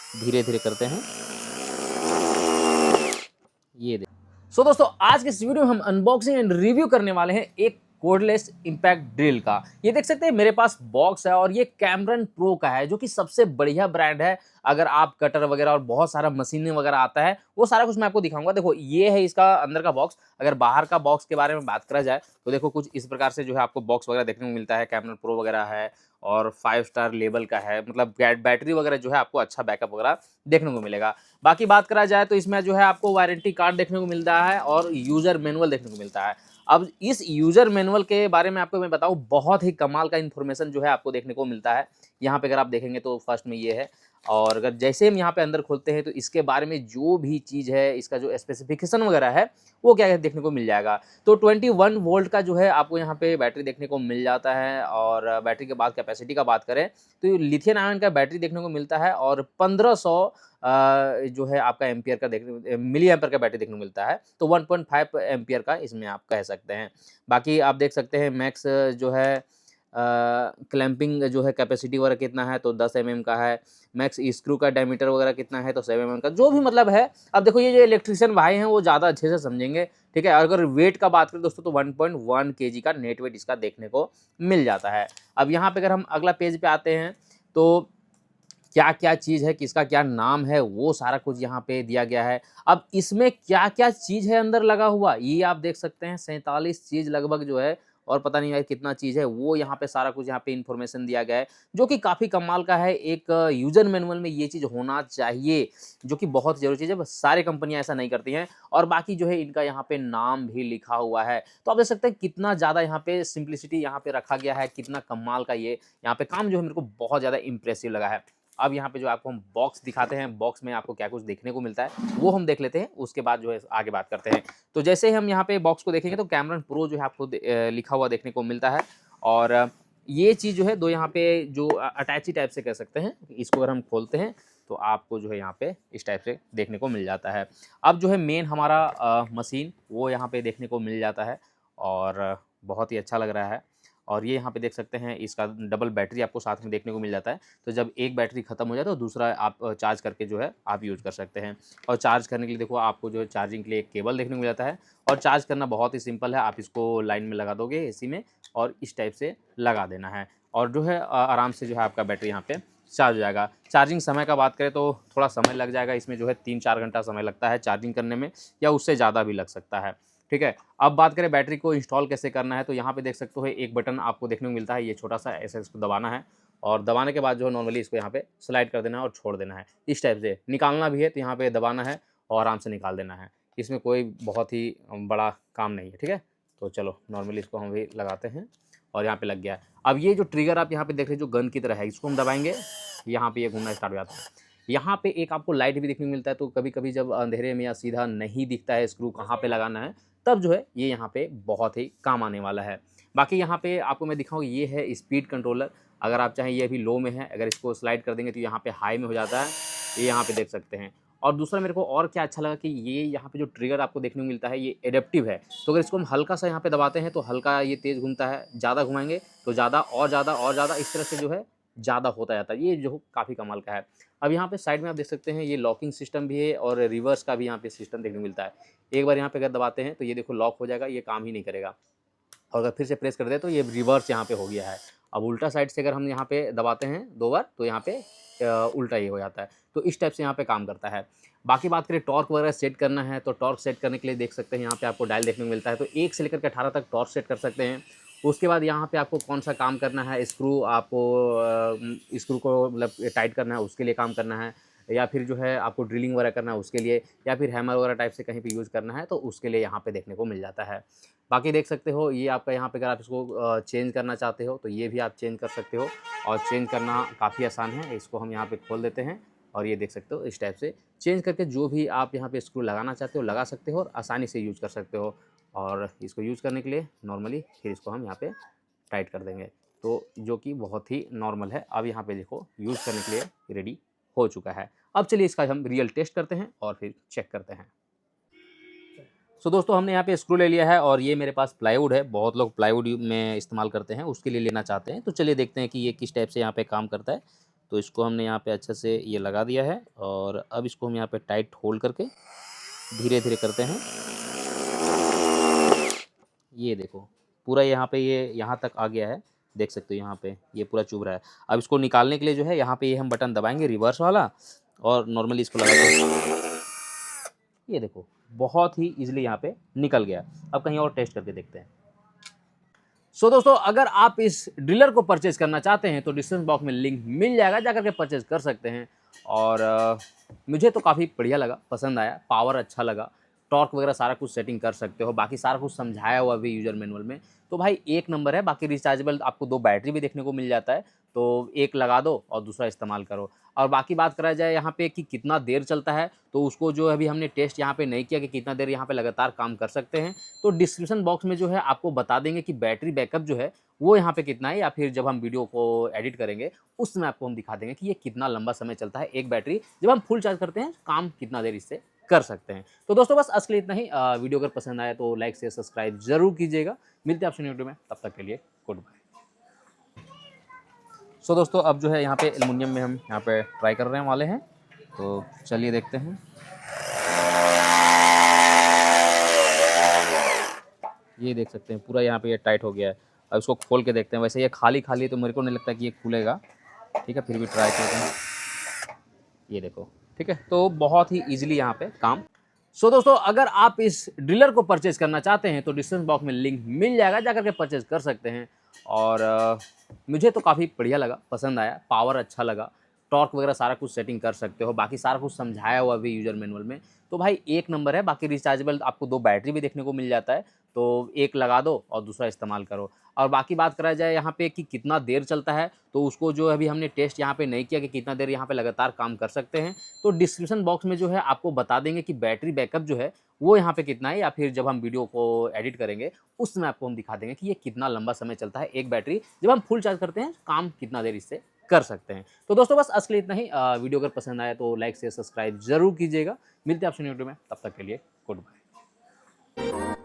धीरे धीरे करते हैं, ये सो दोस्तों आज के इस वीडियो में हम अनबॉक्सिंग एंड रिव्यू करने वाले हैं एक कोर्डलेस इंपैक्ट ड्रिल का। ये देख सकते हैं मेरे पास बॉक्स है और ये कैमरन प्रो का है जो कि सबसे बढ़िया ब्रांड है। अगर आप कटर वगैरह और बहुत सारा मशीनें वगैरह आता है वो सारा कुछ मैं आपको दिखाऊंगा। देखो ये है इसका अंदर का बॉक्स। अगर बाहर का बॉक्स के बारे में बात करा जाए तो देखो कुछ इस प्रकार से जो है आपको बॉक्स वगैरह देखने को मिलता है। कैमरन प्रो वगैरह है और 5 स्टार लेवल का है, मतलब बैटरी वगैरह जो है आपको अच्छा बैकअप वगैरह देखने को मिलेगा। बाकी बात करा जाए तो इसमें जो है आपको वारंटी कार्ड देखने को मिलता है और यूजर मैनुअल देखने को मिलता है। अब इस यूजर मैनुअल के बारे में आपको मैं बताऊं, बहुत ही कमाल का इन्फॉर्मेशन जो है आपको देखने को मिलता है। यहाँ पे अगर आप देखेंगे तो फर्स्ट में ये है, और अगर जैसे हम यहाँ पे अंदर खोलते हैं तो इसके बारे में जो भी चीज़ है, इसका जो स्पेसिफिकेशन वगैरह है वो क्या है देखने को मिल जाएगा। तो 21 वोल्ट का जो है आपको यहाँ पे बैटरी देखने को मिल जाता है। और बैटरी के बाद कैपेसिटी का बात करें तो लिथियम आयन का बैटरी देखने को मिलता है और 1500 जो है आपका एम्पियर का देखने मिली एम्पियर का बैटरी देखने को मिलता है। तो 1.5 एम्पियर का इसमें आप कह सकते हैं। बाकी आप देख सकते हैं मैक्स जो है क्लैंपिंग जो है कैपेसिटी वगैरह कितना है तो 10 mm का है। मैक्स स्क्रू का डायमीटर वगैरह कितना है तो 7 mm का, जो भी मतलब है। अब देखो ये जो इलेक्ट्रिशियन भाई हैं वो ज़्यादा अच्छे से समझेंगे, ठीक है। अगर वेट का बात करें दोस्तों तो 1.1 kg का नेट वेट इसका देखने को मिल जाता है। अब यहाँ पे अगर हम अगला पेज पे आते हैं तो क्या क्या चीज़ है, किसका क्या नाम है, वो सारा कुछ यहाँ पे दिया गया है। अब इसमें क्या क्या चीज़ है अंदर लगा हुआ ये आप देख सकते हैं। 47 चीज़ लगभग जो है, और पता नहीं यार कितना चीज़ है, वो यहाँ पे सारा कुछ यहाँ पे इन्फॉर्मेशन दिया गया है जो कि काफ़ी कमाल का है। एक यूजर मैनुअल में ये चीज़ होना चाहिए जो कि बहुत ज़रूरी चीज़ है, बस सारी कंपनियां ऐसा नहीं करती हैं। और बाकी जो है इनका यहाँ पे नाम भी लिखा हुआ है। तो आप देख सकते हैं कितना ज़्यादा यहाँ पे सिंप्लिसिटी यहाँ पे रखा गया है, कितना कमाल का ये यहाँ पे काम जो है मेरे को बहुत ज़्यादा इंप्रेसिव लगा है। अब यहाँ पे जो आपको हम बॉक्स दिखाते हैं, बॉक्स में आपको क्या कुछ देखने को मिलता है वो हम देख लेते हैं, उसके बाद जो है आगे बात करते हैं। तो जैसे ही हम यहाँ पे बॉक्स को देखेंगे तो कैमरन प्रो जो है आपको लिखा हुआ देखने को मिलता है। और ये चीज़ जो है दो यहाँ पे जो अटैची टाइप से कह सकते हैं, इसको अगर हम खोलते हैं तो आपको जो है यहाँ पे इस टाइप से देखने को मिल जाता है। अब जो है मेन हमारा मशीन वो यहाँ पे देखने को मिल जाता है और बहुत ही अच्छा लग रहा है। और ये यहाँ पे देख सकते हैं इसका डबल बैटरी आपको साथ में देखने को मिल जाता है। तो जब एक बैटरी खत्म हो जाए तो दूसरा आप चार्ज करके जो है आप यूज़ कर सकते हैं। और चार्ज करने के लिए देखो आपको जो है चार्जिंग के लिए एक केबल देखने को मिल जाता है। और चार्ज करना बहुत ही सिंपल है, आप इसको लाइन में लगा दोगे एसी में और इस टाइप से लगा देना है और जो है आराम से जो है आपका बैटरी यहाँ पे चार्ज हो जाएगा। चार्जिंग समय का बात करें तो थोड़ा समय लग जाएगा, इसमें जो है 3-4 घंटा समय लगता है चार्जिंग करने में, या उससे ज़्यादा भी लग सकता है, ठीक है। अब बात करें बैटरी को इंस्टॉल कैसे करना है तो यहाँ पे देख सकते हो एक बटन आपको देखने को मिलता है, ये छोटा सा, ऐसे इसको दबाना है और दबाने के बाद जो है नॉर्मली इसको यहाँ पे स्लाइड कर देना है और छोड़ देना है इस टाइप से। निकालना भी है तो यहाँ पे दबाना है और आराम से निकाल देना है। इसमें कोई बहुत ही बड़ा काम नहीं है, ठीक है। तो चलो नॉर्मली इसको हम भी लगाते हैं और यहाँ पे लग गया है। अब ये जो ट्रिगर आप यहाँ पे देख रहे हैं जो गन की तरह है, इसको हम दबाएंगे, यहाँ पे ये घूमना स्टार्ट हो जाता है। यहाँ पे एक आपको लाइट भी देखने को मिलता है। तो कभी कभी जब अंधेरे में या सीधा नहीं दिखता है स्क्रू कहाँ पे लगाना है, तब जो है ये यहाँ पे बहुत ही काम आने वाला है। बाकी यहाँ पे आपको मैं दिखाऊँ, ये है स्पीड कंट्रोलर। अगर आप चाहें ये अभी लो में है, अगर इसको स्लाइड कर देंगे तो यहाँ पे हाई में हो जाता है, ये यहाँ पे देख सकते हैं। और दूसरा मेरे को और क्या अच्छा लगा कि ये यहाँ पे जो ट्रिगर आपको देखने को मिलता है ये एडेप्टिव है। तो अगर इसको हम हल्का सा यहाँ पे दबाते हैं तो हल्का ये तेज़ घूमता है, ज़्यादा घुमाएंगे तो ज़्यादा और ज़्यादा और ज़्यादा, इस तरह से जो है ज़्यादा होता जाता है। ये जो काफ़ी कमाल का है। अब यहाँ पे साइड में आप देख सकते हैं ये लॉकिंग सिस्टम भी है और रिवर्स का भी यहाँ पे सिस्टम देखने को मिलता है। एक बार यहाँ पे अगर दबाते हैं तो ये देखो लॉक हो जाएगा, ये काम ही नहीं करेगा। और अगर फिर से प्रेस कर दे तो ये रिवर्स यहाँ पे हो गया है। अब उल्टा साइड से अगर हम यहाँ पे दबाते हैं 2 बार तो यहाँ पे उल्टा ये हो जाता है। तो इस टाइप से यहाँ पे काम करता है। बाकी बात करें टॉर्क वगैरह सेट करना है तो टॉर्क सेट करने के लिए देख सकते हैं यहाँ पे आपको डायल देखने को मिलता है। तो 1 से लेकर के 18 तक टॉर्क सेट कर सकते हैं। उसके बाद यहाँ पे आपको कौन सा काम करना है, स्क्रू आपको स्क्रू को मतलब टाइट करना है उसके लिए काम करना है, या फिर जो है आपको ड्रिलिंग वगैरह करना है उसके लिए, या फिर हैमर वगैरह टाइप से कहीं पे यूज़ करना है तो उसके लिए यहाँ पे देखने को मिल जाता है। बाकी देख सकते हो ये आपका यहाँ पे अगर आप इसको चेंज करना चाहते हो तो ये भी आप चेंज कर सकते हो और चेंज करना काफ़ी आसान है। इसको हम यहाँ पे खोल देते हैं और ये देख सकते हो इस टाइप से चेंज करके जो भी आप यहाँ पे स्क्रू लगाना चाहते हो लगा सकते हो और आसानी से यूज़ कर सकते हो। और इसको यूज़ करने के लिए नॉर्मली फिर इसको हम यहाँ पे टाइट कर देंगे, तो जो कि बहुत ही नॉर्मल है। अब यहाँ पे देखो यूज़ करने के लिए रेडी हो चुका है। अब चलिए इसका हम रियल टेस्ट करते हैं और फिर चेक करते हैं। सो दोस्तों हमने यहाँ पे स्क्रू ले लिया है और ये मेरे पास प्लाईवुड है। बहुत लोग प्लाईवुड में इस्तेमाल करते हैं, उसके लिए लेना चाहते हैं। तो चलिए देखते हैं कि ये किस टाइप से यहाँ पे काम करता है। तो इसको हमने यहाँ पे अच्छे से ये लगा दिया है और अब इसको हम यहाँ पे टाइट होल्ड करके धीरे धीरे करते हैं। ये देखो पूरा यहाँ पे ये यहाँ तक आ गया है, देख सकते हो यहाँ पे ये पूरा चुभ रहा है। अब इसको निकालने के लिए जो है यहाँ पे ये हम बटन दबाएंगे रिवर्स वाला और नॉर्मली इसको लगाते, ये देखो बहुत ही ईजिली यहाँ पे निकल गया। अब कहीं और टेस्ट करके देखते हैं। सो दोस्तों, अगर आप इस ड्रिलर को परचेज करना चाहते हैं तो डिस्क्रिप्शन बॉक्स में लिंक मिल जाएगा, जाकर के परचेज कर सकते हैं। और मुझे तो काफ़ी बढ़िया लगा, पसंद आया, पावर अच्छा लगा, टॉर्क वगैरह सारा कुछ सेटिंग कर सकते हो, बाकी सारा कुछ समझाया हुआ भी यूजर मैनुअल में, तो भाई एक नंबर है। बाकी रिचार्जेबल आपको 2 बैटरी भी देखने को मिल जाता है, तो एक लगा दो और दूसरा इस्तेमाल करो। और बाकी बात करा जाए यहाँ पे कि कितना देर चलता है, तो उसको जो अभी हमने टेस्ट यहाँ पे नहीं किया कि कितना देर यहाँ पे लगातार काम कर सकते हैं, तो डिस्क्रिप्शन बॉक्स में जो है आपको बता देंगे कि बैटरी बैकअप जो है वो यहाँ पे कितना है, या फिर जब हम वीडियो को एडिट करेंगे उस समय आपको हम दिखा देंगे कि ये कितना लंबा समय चलता है। एक बैटरी जब हम फुल चार्ज करते हैं काम कितना देर इससे कर सकते हैं। तो दोस्तों बस आज के लिए इतना ही। वीडियो अगर पसंद आया तो लाइक शेयर सब्सक्राइब जरूर कीजिएगा। मिलते हैं आपसे वीडियो में, तब तक के लिए गुड बाय। सो दोस्तों अब जो है यहाँ पे एल्युमिनियम में हम यहाँ पे ट्राई करने वाले हैं, तो चलिए देखते हैं। ये देख सकते हैं पूरा यहाँ पे ये टाइट हो गया है। अब इसको खोल के देखते हैं। वैसे ये खाली खाली है तो मेरे को नहीं लगता कि ये खुलेगा, ठीक है, फिर भी ट्राई करते हैं। ये देखो, ठीक है, तो बहुत ही ईजिली यहाँ पे काम। सो दोस्तों, अगर आप इस ड्रिलर को परचेज करना चाहते हैं तो डिस्क्रिप्शन बॉक्स में लिंक मिल जाएगा, जाकर के परचेज कर सकते हैं। और मुझे तो काफ़ी बढ़िया लगा, पसंद आया, पावर अच्छा लगा, टॉर्क वगैरह सारा कुछ सेटिंग कर सकते हो, बाकी सारा कुछ समझाया हुआ भी यूजर मैनुअल में, तो भाई एक नंबर है। बाकी रिचार्जेबल आपको 2 बैटरी भी देखने को मिल जाता है, तो एक लगा दो और दूसरा इस्तेमाल करो। और बाकी बात करा जाए यहाँ पे कि कितना देर चलता है, तो उसको जो अभी हमने टेस्ट यहाँ पे नहीं किया कि कितना देर यहाँ पे लगातार काम कर सकते हैं, तो डिस्क्रिप्शन बॉक्स में जो है आपको बता देंगे कि बैटरी बैकअप जो है वो यहाँ पे कितना है, या फिर जब हम वीडियो को एडिट करेंगे उस समय आपको हम दिखा देंगे कि ये कितना लंबा समय चलता है। एक बैटरी जब हम फुल चार्ज करते हैं काम कितना देर इससे कर सकते हैं। तो दोस्तों बस आज के लिए इतना ही। वीडियो अगर पसंद आया तो लाइक शेयर सब्सक्राइब जरूर कीजिएगा। मिलते हैं आपसे वीडियो में, तब तक के लिए गुड बाय।